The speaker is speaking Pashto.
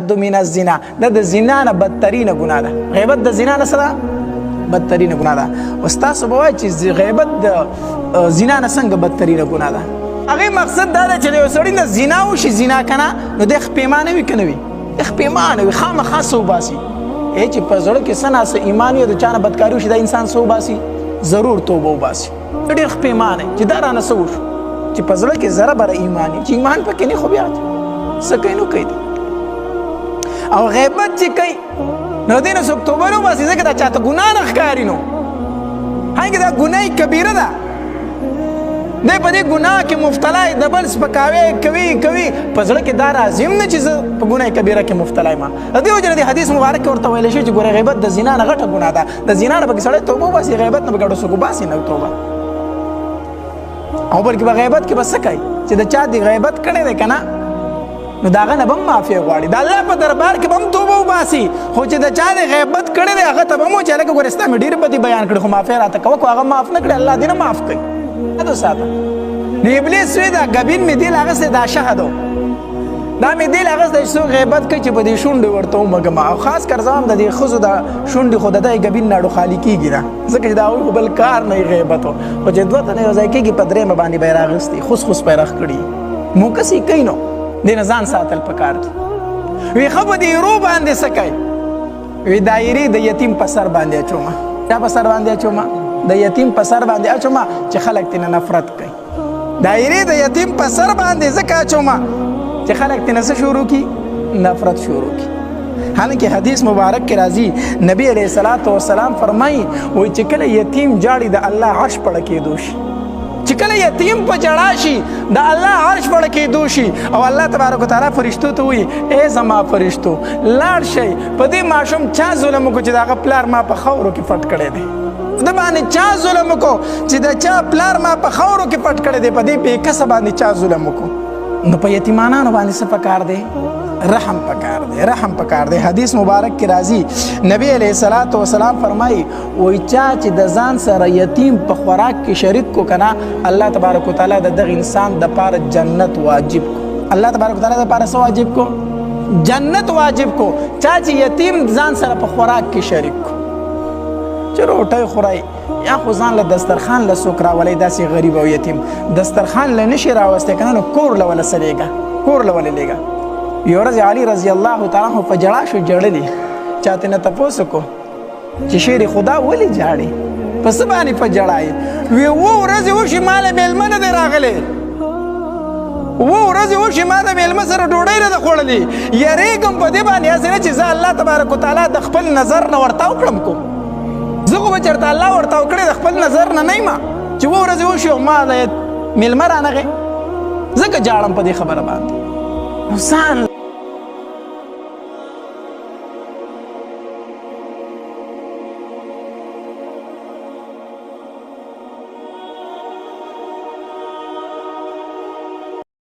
اشد من الزنا دا د زنا نه بدترینه ګناه ده غیبت د زنا نه سره بدترینه ګناه ده استاد به وایي چې غیبت د زنا نه څنګه بدترینه ګناه ده هغه مقصد دا ده چې یو سړی نه زنا وشي زنا کنه نو د خپېمانه وي کنه وي خپېمانه وي خامخا سو باسي چې په زړه کې سنا سه ایمان یو د چانه بدکاری وشي دا انسان سو باسي ضرور توبه وباسي ډېر خپېمانه چې دا رانه سو وشو چې په زړه کې ذره بره ایمان چې ایمان پکې نه خو بیا څه کوي نو کوي او غیبت چې کوي نو دې نه څوک توبه نه وباسي ځکه دا چاته ګناه نه ښکاري نو هغې دا ګناه کبیره ده دی په دې ګناه کې مبتلا یې د بل سپکاوی کوي په زړه کې دا راځي هم نه چې زه په ګناه کبیره کې مبتلا یم د دې وجه نه د حدیث مبارک کې ورته ویلی شوي چې ګوره غیبت د زنا نه غټه ګناه ده د زنا نه پکې سړی توبه وباسي غیبت نه به ګډو څوک وباسي نه توبه او بلکې په غیبت کې به څه کوي چې د چا د غیبت کړی دی که نه نو د هغه نه به هم معافي غواړي د الله په دربار کې به هم توبه وباسي خو چې د چا د غیبت کړی دی هغه ته به هم وایي چې هلکه ګوره ستا مې ډېرې بدې بیان کړي خو معافي راته کوه خو هغه معاف نه کړي الله دې نه معاف کوي یاد وساته نو ابلیس وی دا ګبین مې دل اغستی دا شهدو دا مې دل اغستی چې څوک غیبت کوي چې په دې شونډې ورته ومږم او خاص کر زه هم د دې ښځو د شونډې خو د دې ګبین نه اډو خالي کېږي نه ځکه چې د هغوی خو بل کار نه غیبت و خو چې دوه تنه یو ځای کېږي په درېیمه باندې به یې راغستي خوس بیرغ کړي موکس یې کوي نو دې نه ځان ساتل پکار دي وی ښه په دې ایرو باندې څه کوي وی دا ایرې د یتیم په سر باندې اچومه چا په سر باندې اچومه د یتیم په سر باندې اچومه چې خلک ترېنه نفرت کوي دایره د یتیم په سر باندې ځکه اچومه چې خلک ترېنه څه شروع کړي نفرت شروع کړي حالانکه حدیث مبارک کې راځي نبی علیه الصلاۃ والسلام فرمایي وایي چې کله یتیم جاړي د الله عرش پړه کېدو شي چې کله یتیم په ژړا شي د الله عرش پړه کېدو شي او الله تبارک وتعالی فرشتو ته وایي ای زما فرشتو لاړ شئ په دې ماشوم چا ظلم وکړو چې د هغه پلار ما په خاورو کې پټ کړی دی د باندې چا ظلم وکړو چې د چا پلار ما په خاورو کې پټ کړی دی په دې بېکسه باندې چا ظلم وکړو نو په یتیمانانو باندې څه پکار دی رحم پکار دی رحم پکار دی حدیث مبارک کې راځي نبی علیه الصلاۃ والسلام فرمایي وایي چا چې د ځان سره یتیم په خوراک کې شریک کو که نه الله تبارک وتعالی د دغه انسان دپاره جنت واجب کو الله تبارک وتعالی دپاره څه واجب کو جنت واجب کو چا چې یتیم ځان سره په خوراک کې شریک کو چې روټۍ خورئ یا خو ځان له دسترخوان له څوک راولی داسې غریب او یتیم دسترخوان له نشي راوستی که نه نو کور له وله څه لیږه کور له ولې لیږه یو ورځ علي رضی الله تعالی عنه په ژړا شو ژړلي چا ترېنه تپوس وکړو چې شیر خدا ولې ژاړې په څه باندې په ژړا یې وی اووه ورځې وشي ما له مېلمه نه دی راغلی اووه ورځې وشي ما د مېلمه سره ډوډۍ نه ده خوړلې یریږم په دې باندې هسې نه چې زه الله تبارک وتعالی د خپل نظر نه ورتاو کړم کو زه خو به چېرته الله ورتاو کړی د خپل نظر نه نه یم چې اووه ورځې وشي او ما د مېلمه رانغې ځکه جاړم په دې خبره باندې نو ځان